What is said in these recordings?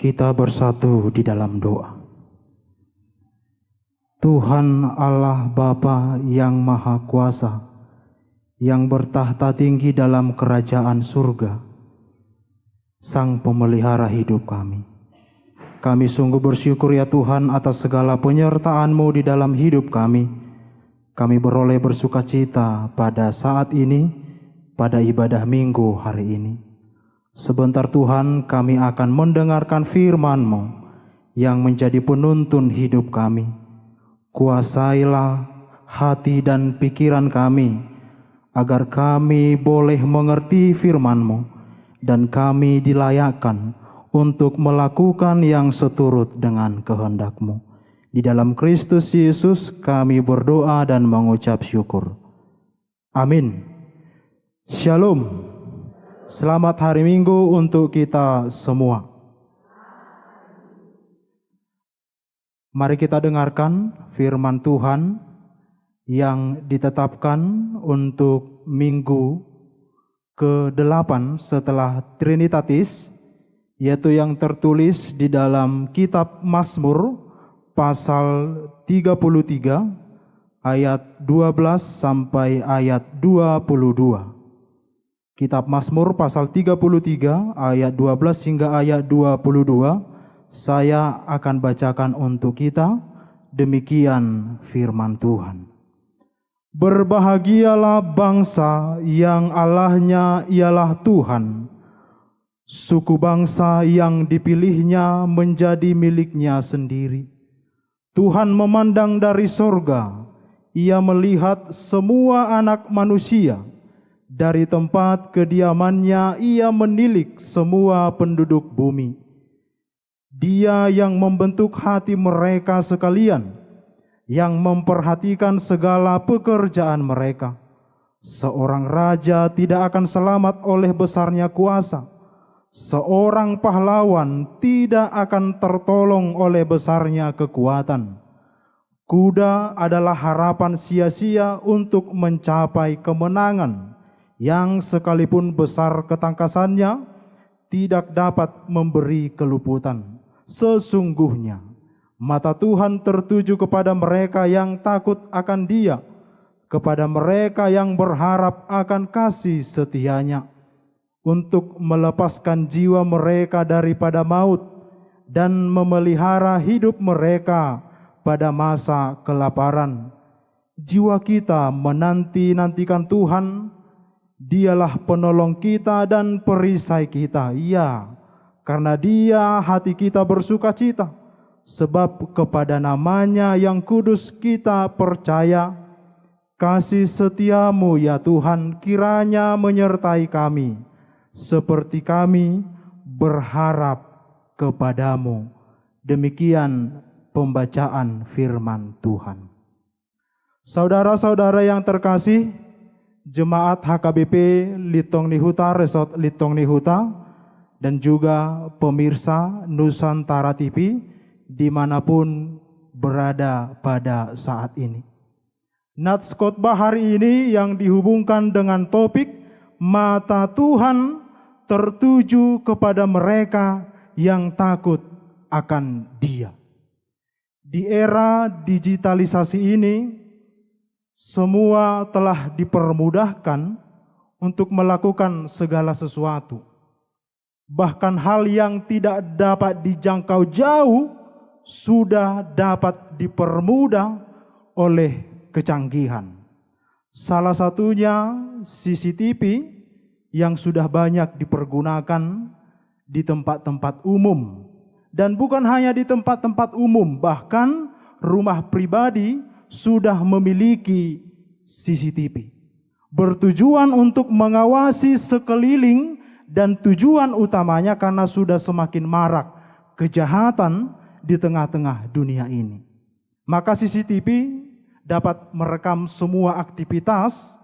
Kita bersatu di dalam doa. Tuhan Allah Bapa yang Maha Kuasa, yang bertahta tinggi dalam kerajaan surga, Sang Pemelihara hidup kami. Kami sungguh bersyukur ya Tuhan atas segala penyertaan-Mu di dalam hidup kami. Kami beroleh bersukacita pada saat ini, pada ibadah minggu hari ini. Sebentar Tuhan, kami akan mendengarkan firman-Mu yang menjadi penuntun hidup kami. Kuasailah hati dan pikiran kami, agar kami boleh mengerti firman-Mu dan kami dilayakkan untuk melakukan yang seturut dengan kehendak-Mu. Di dalam Kristus Yesus kami berdoa dan mengucap syukur. Amin. Shalom. Selamat hari Minggu untuk kita semua. Mari kita dengarkan firman Tuhan yang ditetapkan untuk minggu ke-8 setelah Trinitatis, yaitu yang tertulis di dalam kitab Mazmur pasal 33 ayat 12 sampai ayat 22. Kitab Mazmur pasal 33 ayat 12 hingga ayat 22, saya akan bacakan untuk kita. Demikian firman Tuhan. Berbahagialah bangsa yang Allahnya ialah Tuhan, suku bangsa yang dipilihnya menjadi miliknya sendiri. Tuhan memandang dari sorga, Ia melihat semua anak manusia. Dari tempat kediamannya Ia menilik semua penduduk bumi. Dia yang membentuk hati mereka sekalian, yang memperhatikan segala pekerjaan mereka. Seorang raja tidak akan selamat oleh besarnya kuasa. Seorang pahlawan tidak akan tertolong oleh besarnya kekuatan. Kuda adalah harapan sia-sia untuk mencapai kemenangan, yang sekalipun besar ketangkasannya tidak dapat memberi keluputan. Sesungguhnya mata Tuhan tertuju kepada mereka yang takut akan Dia, kepada mereka yang berharap akan kasih setia-Nya, untuk melepaskan jiwa mereka daripada maut dan memelihara hidup mereka pada masa kelaparan. Jiwa kita menanti-nantikan Tuhan. Dialah penolong kita dan perisai kita. Ya, karena Dia hati kita bersukacita, sebab kepada nama-Nya yang kudus kita percaya. Kasih setia-Mu ya Tuhan kiranya menyertai kami, seperti kami berharap kepada-Mu. Demikian pembacaan firman Tuhan. Saudara-saudara yang terkasih, Jemaat HKBP Litong Nihuta, Resort Litong Nihuta, dan juga pemirsa Nusantara TV dimanapun berada pada saat ini. Nats khotbah hari ini yang dihubungkan dengan topik mata Tuhan tertuju kepada mereka yang takut akan Dia. Di era digitalisasi ini, semua telah dipermudahkan untuk melakukan segala sesuatu. Bahkan hal yang tidak dapat dijangkau jauh sudah dapat dipermudah oleh kecanggihan. Salah satunya CCTV yang sudah banyak dipergunakan di tempat-tempat umum. Dan bukan hanya di tempat-tempat umum, bahkan rumah pribadi sudah memiliki CCTV. Bertujuan untuk mengawasi sekeliling dan tujuan utamanya karena sudah semakin marak kejahatan di tengah-tengah dunia ini. Maka CCTV dapat merekam semua aktivitas,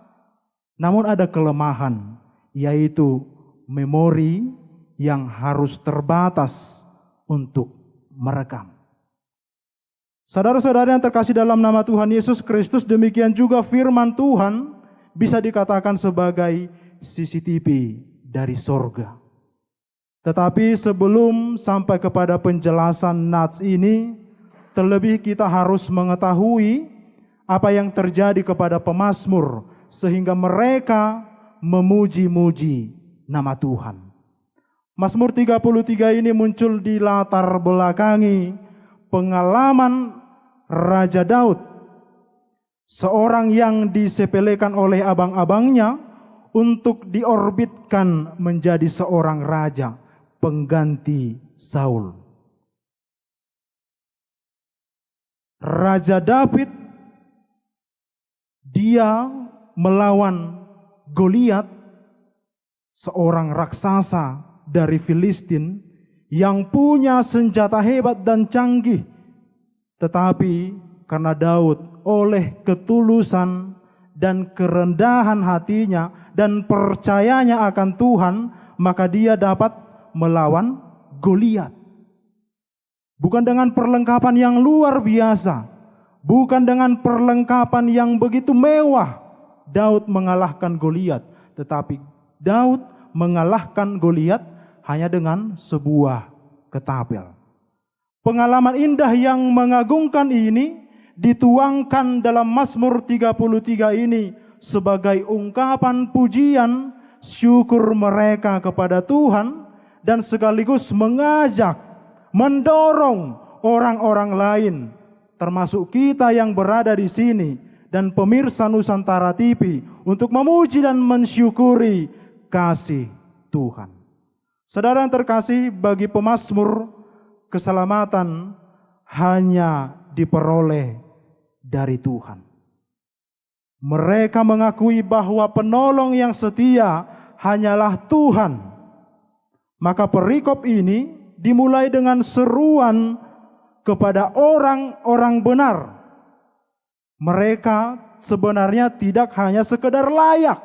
namun ada kelemahan, yaitu memori yang harus terbatas untuk merekam. Saudara-saudara yang terkasih dalam nama Tuhan Yesus Kristus, demikian juga firman Tuhan bisa dikatakan sebagai CCTV dari sorga. Tetapi sebelum sampai kepada penjelasan nats ini, terlebih kita harus mengetahui apa yang terjadi kepada pemazmur sehingga mereka memuji-muji nama Tuhan. Mazmur 33 ini muncul di latar belakangi pengalaman Raja Daud, seorang yang disepelekan oleh abang-abangnya untuk diorbitkan menjadi seorang raja pengganti Saul. Raja David, dia melawan Goliat, seorang raksasa dari Filistin yang punya senjata hebat dan canggih. Tetapi karena Daud oleh ketulusan dan kerendahan hatinya dan percayanya akan Tuhan, maka dia dapat melawan Goliat. Bukan dengan perlengkapan yang luar biasa, bukan dengan perlengkapan yang begitu mewah, Daud mengalahkan Goliat, tetapi Daud mengalahkan Goliat hanya dengan sebuah ketapel. Pengalaman indah yang mengagumkan ini dituangkan dalam Mazmur 33 ini sebagai ungkapan pujian syukur mereka kepada Tuhan dan sekaligus mengajak, mendorong orang-orang lain termasuk kita yang berada di sini dan pemirsa Nusantara TV untuk memuji dan mensyukuri kasih Tuhan. Saudara yang terkasih, bagi pemazmur keselamatan hanya diperoleh dari Tuhan. Mereka mengakui bahwa penolong yang setia hanyalah Tuhan. Maka perikop ini dimulai dengan seruan kepada orang-orang benar. Mereka sebenarnya tidak hanya sekedar layak,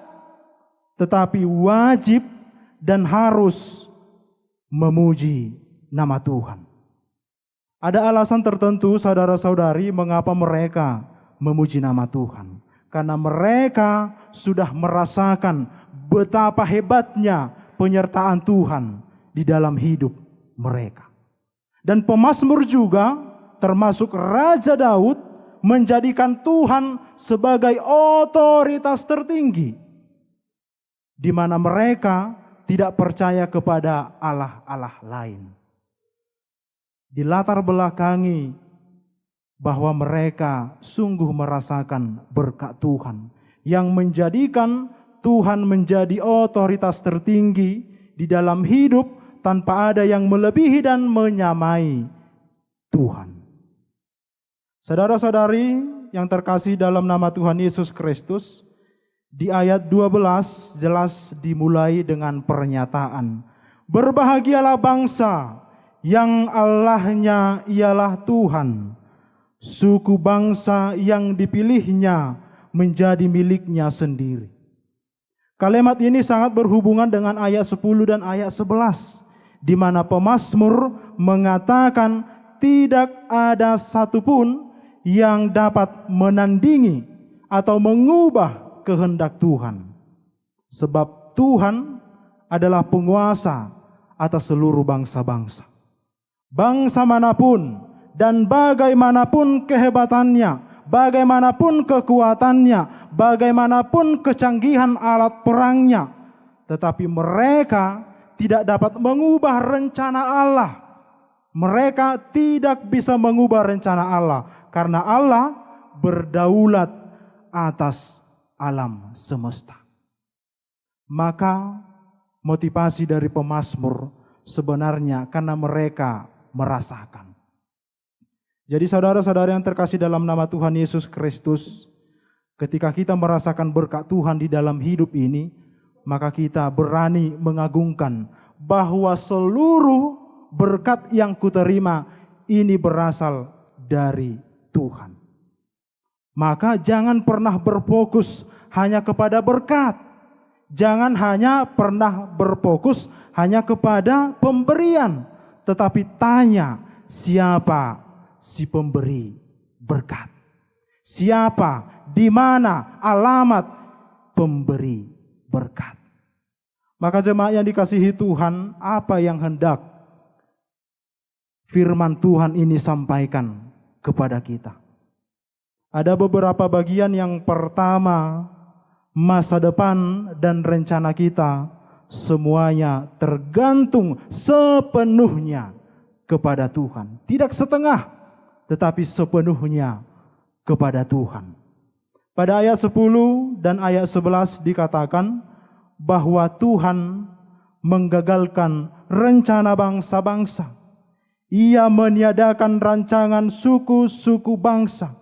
tetapi wajib dan harus memuji nama Tuhan. Ada alasan tertentu saudara-saudari mengapa mereka memuji nama Tuhan. Karena mereka sudah merasakan betapa hebatnya penyertaan Tuhan di dalam hidup mereka. Dan pemazmur juga termasuk Raja Daud menjadikan Tuhan sebagai otoritas tertinggi, di mana mereka tidak percaya kepada Allah-Allah lain. Di latar belakangi bahwa mereka sungguh merasakan berkat Tuhan yang menjadikan Tuhan menjadi otoritas tertinggi di dalam hidup tanpa ada yang melebihi dan menyamai Tuhan. Saudara-saudari yang terkasih dalam nama Tuhan Yesus Kristus, di ayat 12 jelas dimulai dengan pernyataan, berbahagialah bangsa yang Allahnya ialah Tuhan, suku bangsa yang dipilihnya menjadi miliknya sendiri. Kalimat ini sangat berhubungan dengan ayat 10 dan ayat 11, di mana pemazmur mengatakan tidak ada satupun yang dapat menandingi atau mengubah kehendak Tuhan. Sebab Tuhan adalah penguasa atas seluruh bangsa-bangsa. Bangsa manapun dan bagaimanapun kehebatannya, bagaimanapun kekuatannya, bagaimanapun kecanggihan alat perangnya, tetapi mereka tidak dapat mengubah rencana Allah. Mereka tidak bisa mengubah rencana Allah karena Allah berdaulat atas alam semesta. Maka motivasi dari pemazmur sebenarnya karena mereka merasakan. Jadi saudara-saudara yang terkasih dalam nama Tuhan Yesus Kristus, ketika kita merasakan berkat Tuhan di dalam hidup ini, maka kita berani mengagungkan bahwa seluruh berkat yang kuterima ini berasal dari Tuhan. Maka jangan pernah berfokus hanya kepada berkat. Jangan hanya pernah berfokus hanya kepada pemberian. Tetapi tanya, siapa si pemberi berkat? Siapa, di mana alamat pemberi berkat? Maka jemaat yang dikasihi Tuhan, apa yang hendak firman Tuhan ini sampaikan kepada kita? Ada beberapa bagian. Yang pertama, masa depan dan rencana kita semuanya tergantung sepenuhnya kepada Tuhan. Tidak setengah, tetapi sepenuhnya kepada Tuhan. Pada ayat 10 dan ayat 11 dikatakan bahwa Tuhan menggagalkan rencana bangsa-bangsa. Ia meniadakan rancangan suku-suku bangsa,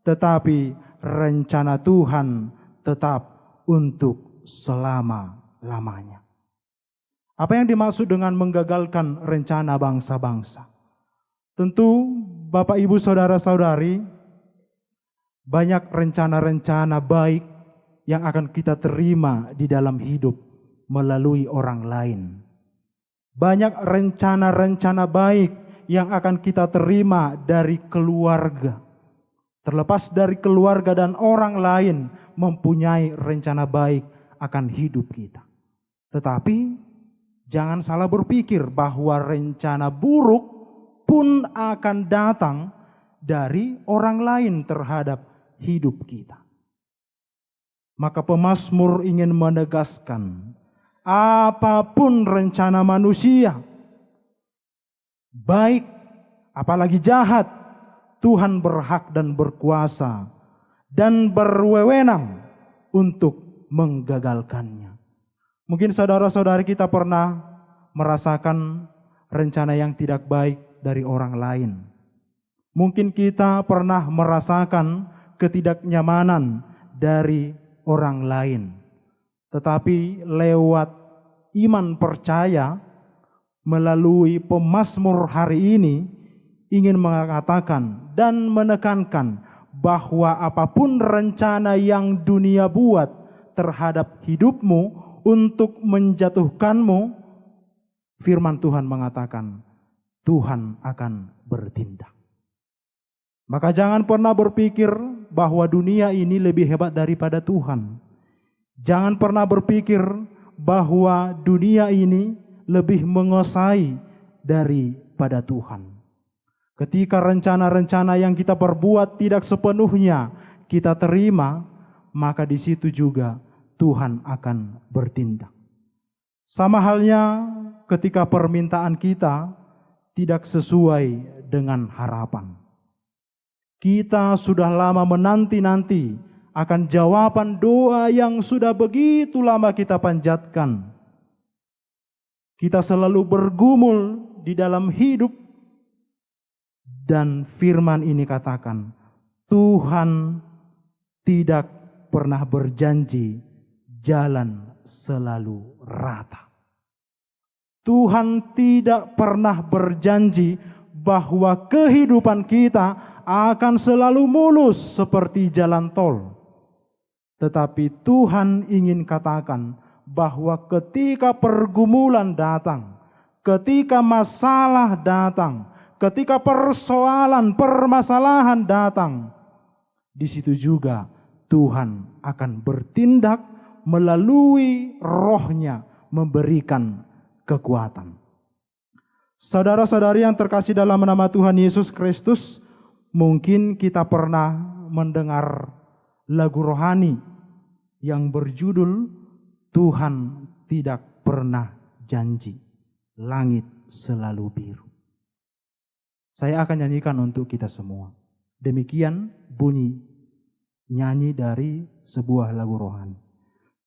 tetapi rencana Tuhan tetap untuk selama-lamanya. Apa yang dimaksud dengan menggagalkan rencana bangsa-bangsa? Tentu Bapak Ibu Saudara-saudari, banyak rencana-rencana baik yang akan kita terima di dalam hidup melalui orang lain. Banyak rencana-rencana baik yang akan kita terima dari keluarga. Terlepas dari keluarga dan orang lain mempunyai rencana baik akan hidup kita. Tetapi jangan salah berpikir bahwa rencana buruk pun akan datang dari orang lain terhadap hidup kita. Maka pemazmur ingin menegaskan, apapun rencana manusia, baik apalagi jahat, Tuhan berhak dan berkuasa dan berwenang untuk menggagalkannya. Mungkin saudara-saudari kita pernah merasakan rencana yang tidak baik dari orang lain. Mungkin kita pernah merasakan ketidaknyamanan dari orang lain. Tetapi lewat iman percaya melalui pemazmur hari ini ingin mengatakan dan menekankan bahwa apapun rencana yang dunia buat terhadap hidupmu untuk menjatuhkanmu, firman Tuhan mengatakan Tuhan akan bertindak. Maka jangan pernah berpikir bahwa dunia ini lebih hebat daripada Tuhan. Jangan pernah berpikir bahwa dunia ini lebih menguasai daripada Tuhan. Ketika rencana-rencana yang kita perbuat tidak sepenuhnya kita terima, maka di situ juga Tuhan akan bertindak. Sama halnya ketika permintaan kita tidak sesuai dengan harapan. Kita sudah lama menanti-nanti akan jawaban doa yang sudah begitu lama kita panjatkan. Kita selalu bergumul di dalam hidup dan firman ini katakan, Tuhan tidak pernah berjanji jalan selalu rata. Tuhan tidak pernah berjanji bahwa kehidupan kita akan selalu mulus seperti jalan tol. Tetapi Tuhan ingin katakan bahwa ketika pergumulan datang, ketika masalah datang, ketika persoalan, permasalahan datang, di situ juga Tuhan akan bertindak melalui Roh-Nya memberikan kekuatan. Saudara-saudari yang terkasih dalam nama Tuhan Yesus Kristus, mungkin kita pernah mendengar lagu rohani yang berjudul Tuhan tidak pernah janji, langit selalu biru. Saya akan nyanyikan untuk kita semua. Demikian bunyi nyanyi dari sebuah lagu rohani.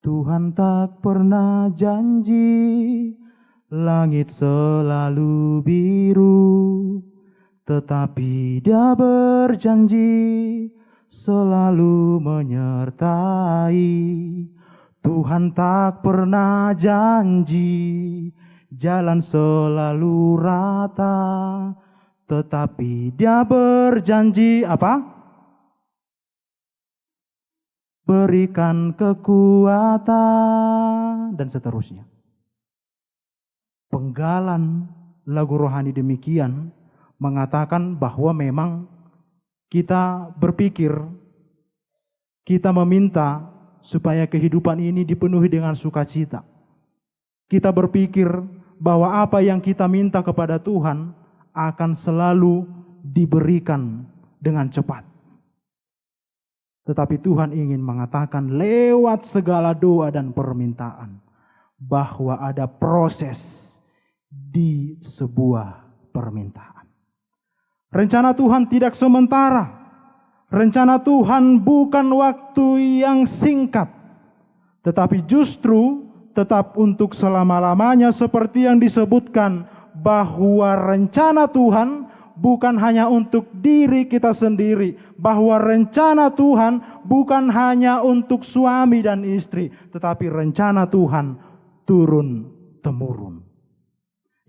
Tuhan tak pernah janji, langit selalu biru, tetapi Dia berjanji selalu menyertai. Tuhan tak pernah janji jalan selalu rata, tetapi Dia berjanji apa? Berikan kekuatan dan seterusnya. Penggalan lagu rohani demikian mengatakan bahwa memang kita berpikir, kita meminta supaya kehidupan ini dipenuhi dengan sukacita. kita berpikir bahwa apa yang kita minta kepada Tuhan akan selalu diberikan dengan cepat. Tetapi Tuhan ingin mengatakan lewat segala doa dan permintaan bahwa ada proses di sebuah permintaan. Rencana Tuhan tidak sementara. Rencana Tuhan bukan waktu yang singkat, tetapi justru tetap untuk selama-lamanya, seperti yang disebutkan bahwa rencana Tuhan bukan hanya untuk diri kita sendiri, bahwa rencana Tuhan bukan hanya untuk suami dan istri, tetapi rencana Tuhan turun-temurun.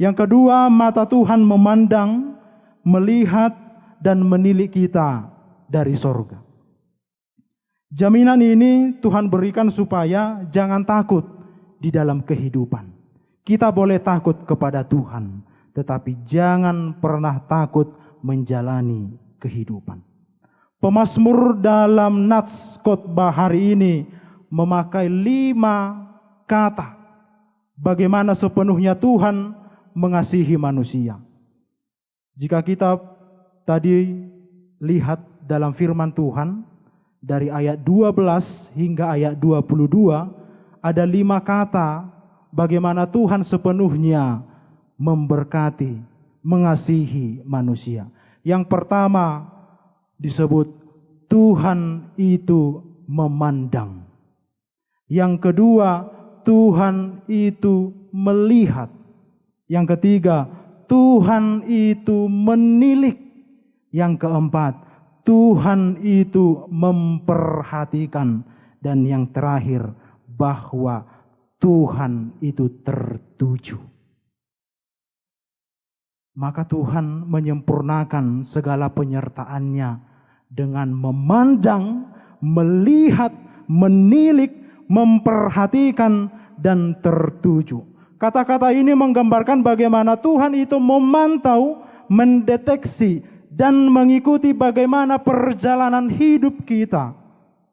Yang kedua, mata Tuhan memandang, melihat, dan menilik kita dari sorga. Jaminan ini Tuhan berikan supaya jangan takut di dalam kehidupan. Kita boleh takut kepada Tuhan, tetapi jangan pernah takut menjalani kehidupan. Pemazmur dalam nats khotbah hari ini memakai 5 kata bagaimana sepenuhnya Tuhan mengasihi manusia. Jika kita tadi lihat dalam firman Tuhan dari ayat 12 hingga ayat 22, ada 5 kata bagaimana Tuhan sepenuhnya memberkati, mengasihi manusia. Yang pertama disebut Tuhan itu memandang. Yang kedua, Tuhan itu melihat. Yang ketiga, Tuhan itu menilik. Yang keempat, Tuhan itu memperhatikan. Dan yang terakhir, bahwa Tuhan itu tertuju. Maka Tuhan menyempurnakan segala penyertaannya dengan memandang, melihat, menilik, memperhatikan, dan tertuju. Kata-kata ini menggambarkan bagaimana Tuhan itu memantau, mendeteksi, dan mengikuti bagaimana perjalanan hidup kita.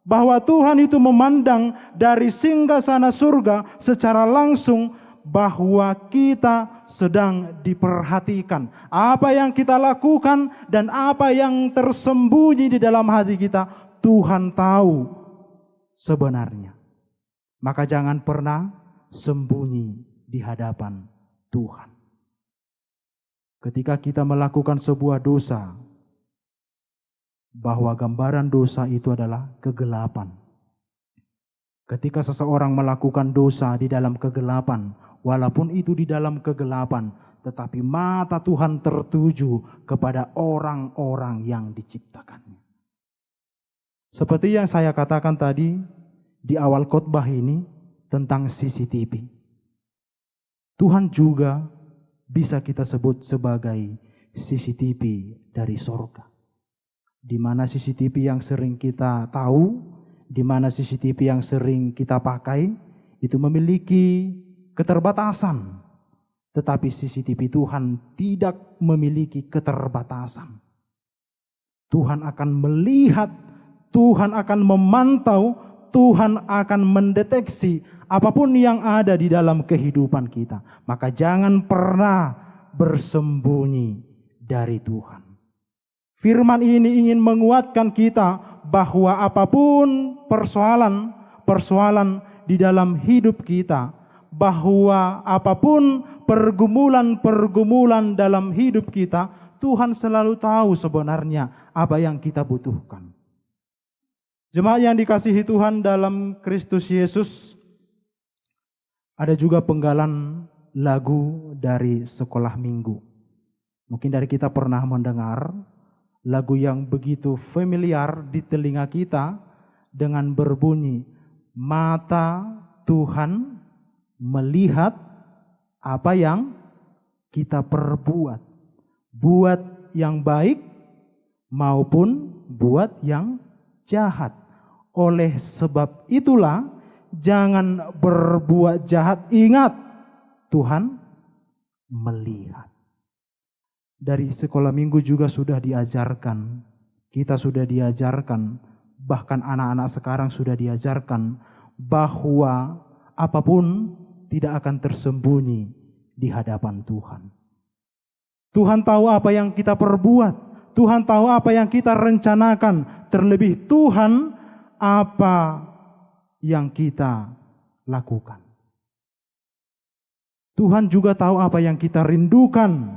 Bahwa Tuhan itu memandang dari singgasana surga secara langsung bahwa kita sedang diperhatikan. Apa yang kita lakukan dan apa yang tersembunyi di dalam hati kita, Tuhan tahu sebenarnya. Maka jangan pernah sembunyi di hadapan Tuhan. Ketika kita melakukan sebuah dosa, bahwa gambaran dosa itu adalah kegelapan. Ketika seseorang melakukan dosa di dalam kegelapan, walaupun itu di dalam kegelapan, tetapi mata Tuhan tertuju kepada orang-orang yang diciptakannya. Seperti yang saya katakan tadi di awal khotbah ini tentang CCTV. Tuhan juga bisa kita sebut sebagai CCTV dari sorga. Di mana CCTV yang sering kita tahu, di mana CCTV yang sering kita pakai, itu memiliki keterbatasan. Tetapi CCTV Tuhan tidak memiliki keterbatasan. Tuhan akan melihat, Tuhan akan memantau, Tuhan akan mendeteksi apapun yang ada di dalam kehidupan kita. Maka jangan pernah bersembunyi dari Tuhan. Firman ini ingin menguatkan kita bahwa apapun persoalan di dalam hidup kita, bahwa apapun pergumulan dalam hidup kita, Tuhan selalu tahu sebenarnya apa yang kita butuhkan. Jemaat yang dikasihi Tuhan dalam Kristus Yesus, ada juga penggalan lagu dari sekolah minggu. Mungkin dari kita pernah mendengar lagu yang begitu familiar di telinga kita dengan berbunyi, mata Tuhan melihat apa yang kita perbuat, buat yang baik maupun buat yang jahat. Oleh sebab itulah jangan berbuat jahat, ingat Tuhan melihat. Dari sekolah minggu juga sudah diajarkan, kita sudah diajarkan, bahkan anak-anak sekarang sudah diajarkan bahwa apapun tidak akan tersembunyi di hadapan Tuhan. Tuhan tahu apa yang kita perbuat, Tuhan tahu apa yang kita rencanakan, terlebih Tuhan apa yang kita lakukan. Tuhan juga tahu apa yang kita rindukan.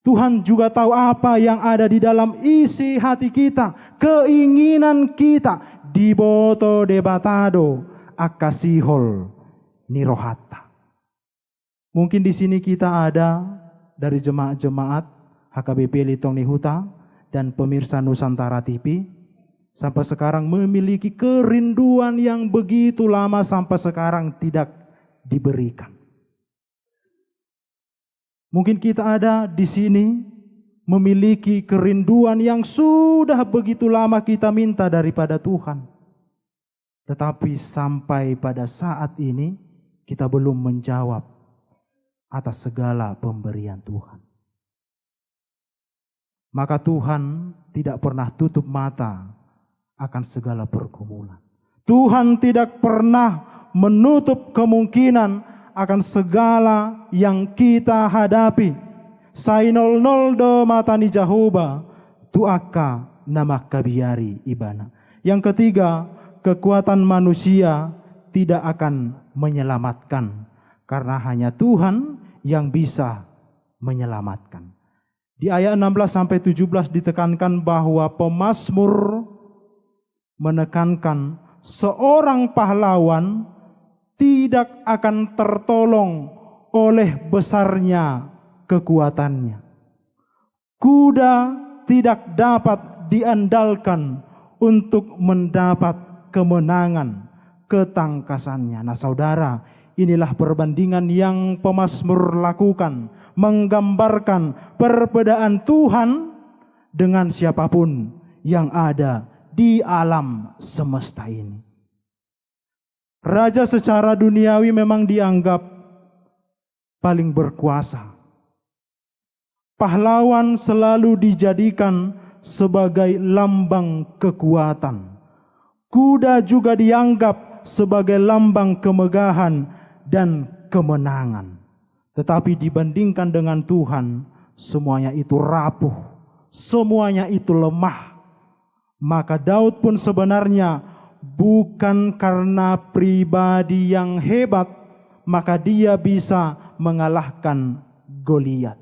Tuhan juga tahu apa yang ada di dalam isi hati kita, keinginan kita. Diboto debatado akasihol nirohata. Mungkin di sini kita ada dari jemaat-jemaat HKBP Litong Nihuta dan pemirsa Nusantara TV sampai sekarang memiliki kerinduan yang begitu lama sampai sekarang tidak diberikan. Mungkin kita ada di sini memiliki kerinduan yang sudah begitu lama kita minta daripada Tuhan. Tetapi sampai pada saat ini kita belum menjawab atas segala pemberian Tuhan. Maka Tuhan tidak pernah tutup mata akan segala pergumulan. Tuhan tidak pernah menutup kemungkinan akan segala yang kita hadapi. Sainol noldo matani Jehovah tuaka nama kabiari ibana. Yang ketiga, kekuatan manusia tidak akan menyelamatkan, karena hanya Tuhan yang bisa menyelamatkan. Di ayat 16-17 ditekankan bahwa pemazmur menekankan seorang pahlawan tidak akan tertolong oleh besarnya kekuatannya. Kuda tidak dapat diandalkan untuk mendapat kemenangan ketangkasannya. Nah saudara, inilah perbandingan yang pemazmur lakukan, menggambarkan perbedaan Tuhan dengan siapapun yang ada di alam semesta ini. Raja secara duniawi memang dianggap paling berkuasa. Pahlawan selalu dijadikan sebagai lambang kekuatan. Kuda juga dianggap sebagai lambang kemegahan dan kemenangan. Tetapi dibandingkan dengan Tuhan, semuanya itu rapuh, semuanya itu lemah. Maka Daud pun sebenarnya bukan karena pribadi yang hebat, maka dia bisa mengalahkan Goliat.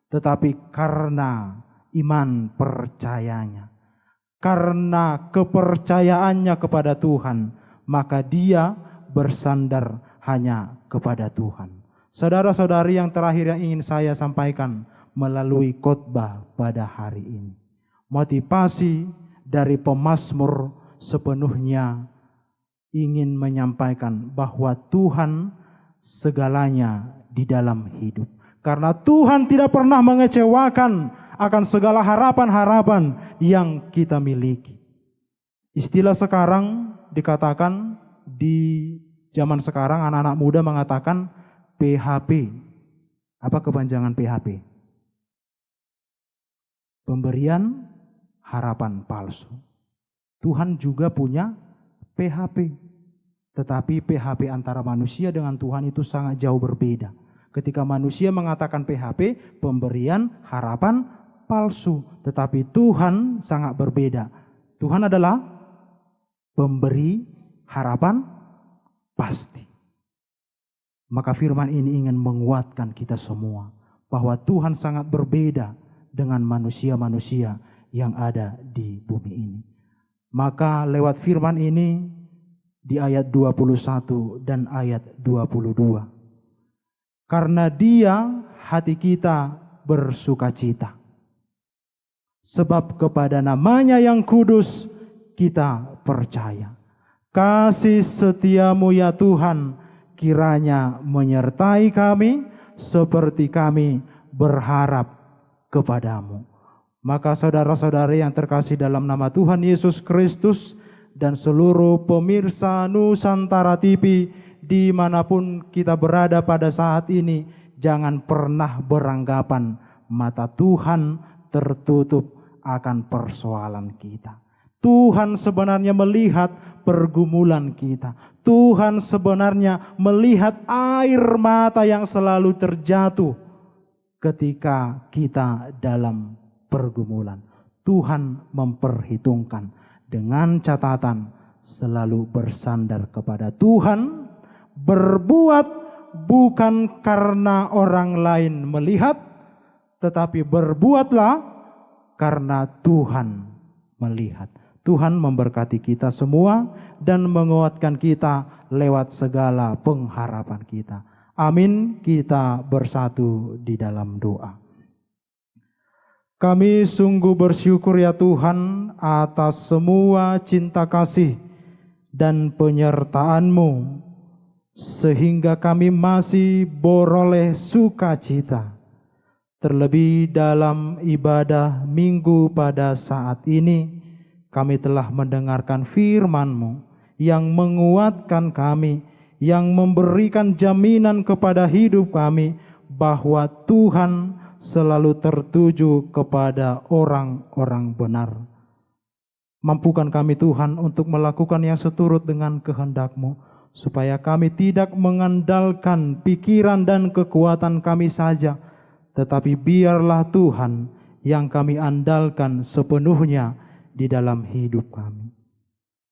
Tetapi karena iman percayanya, karena kepercayaannya kepada Tuhan, maka dia bersandar hanya kepada Tuhan. Saudara-saudari, yang terakhir yang ingin saya sampaikan melalui khotbah pada hari ini, motivasi dari pemazmur sepenuhnya ingin menyampaikan bahwa Tuhan segalanya di dalam hidup. Karena Tuhan tidak pernah mengecewakan akan segala harapan-harapan yang kita miliki. Istilah sekarang dikatakan di zaman sekarang, anak-anak muda mengatakan PHP. Apa kepanjangan PHP? Pemberian harapan palsu. Tuhan juga punya PHP. Tetapi PHP antara manusia dengan Tuhan itu sangat jauh berbeda. Ketika manusia mengatakan PHP, pemberian harapan palsu. Tetapi Tuhan sangat berbeda. Tuhan adalah pemberi harapan pasti. Maka firman ini ingin menguatkan kita semua bahwa Tuhan sangat berbeda dengan manusia-manusia yang ada di bumi ini. Maka lewat firman ini di ayat 21 dan ayat 22. Karena Dia hati kita bersukacita. Sebab kepada nama-Nya yang kudus kita percaya. Kasih setiamu ya Tuhan kiranya menyertai kami seperti kami berharap kepadamu. Maka saudara-saudari yang terkasih dalam nama Tuhan Yesus Kristus dan seluruh pemirsa Nusantara TV dimanapun kita berada pada saat ini, jangan pernah beranggapan mata Tuhan tertutup akan persoalan kita. Tuhan sebenarnya melihat pergumulan kita. Tuhan sebenarnya melihat air mata yang selalu terjatuh ketika kita dalam pergumulan. Tuhan memperhitungkan dengan catatan selalu bersandar kepada Tuhan, berbuat bukan karena orang lain melihat, tetapi berbuatlah karena Tuhan melihat. Tuhan memberkati kita semua dan menguatkan kita lewat segala pengharapan kita. Amin. Kita bersatu di dalam doa. Kami sungguh bersyukur ya Tuhan atas semua cinta kasih dan penyertaan-Mu, sehingga kami masih beroleh sukacita. Terlebih dalam ibadah minggu pada saat ini, kami telah mendengarkan firman-Mu yang menguatkan kami, yang memberikan jaminan kepada hidup kami bahwa Tuhan selalu tertuju kepada orang-orang benar. Mampukan kami Tuhan untuk melakukan yang seturut dengan kehendak-Mu, supaya kami tidak mengandalkan pikiran dan kekuatan kami saja, tetapi biarlah Tuhan yang kami andalkan sepenuhnya di dalam hidup kami.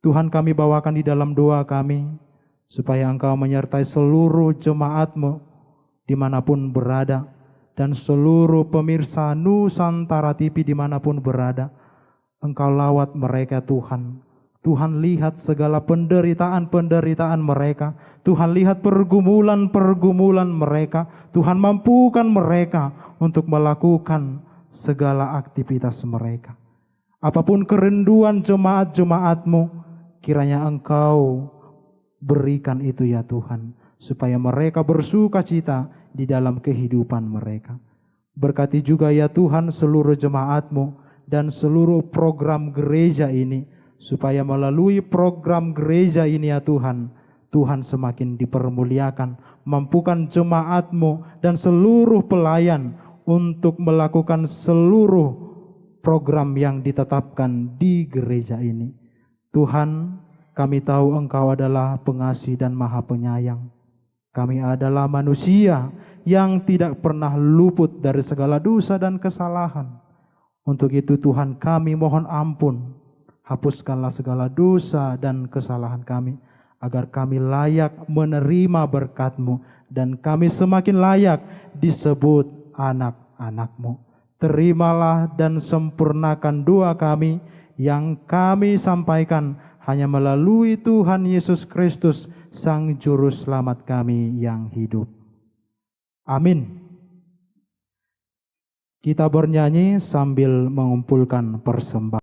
Tuhan, kami bawakan di dalam doa kami, supaya Engkau menyertai seluruh jemaat-Mu dimanapun berada, dan seluruh pemirsa Nusantara TV dimanapun berada. Engkau lawat mereka Tuhan. Tuhan lihat segala penderitaan-penderitaan mereka. Tuhan lihat pergumulan-pergumulan mereka. Tuhan mampukan mereka untuk melakukan segala aktivitas mereka. Apapun kerinduan jemaat-jemaat-Mu, kiranya Engkau berikan itu ya Tuhan, supaya mereka bersukacita di dalam kehidupan mereka. Berkati juga ya Tuhan seluruh jemaat-Mu dan seluruh program gereja ini, supaya melalui program gereja ini ya Tuhan, Tuhan semakin dipermuliakan. Mampukan jemaat-Mu dan seluruh pelayan untuk melakukan seluruh program yang ditetapkan di gereja ini. Tuhan, kami tahu Engkau adalah pengasih dan maha penyayang. Kami adalah manusia yang tidak pernah luput dari segala dosa dan kesalahan. Untuk itu Tuhan, kami mohon ampun. Hapuskanlah segala dosa dan kesalahan kami, agar kami layak menerima berkat-Mu dan kami semakin layak disebut anak-anak-Mu. Terimalah dan sempurnakan doa kami yang kami sampaikan hanya melalui Tuhan Yesus Kristus, Sang Juru Selamat kami yang hidup. Amin. Kita bernyanyi sambil mengumpulkan persembahan.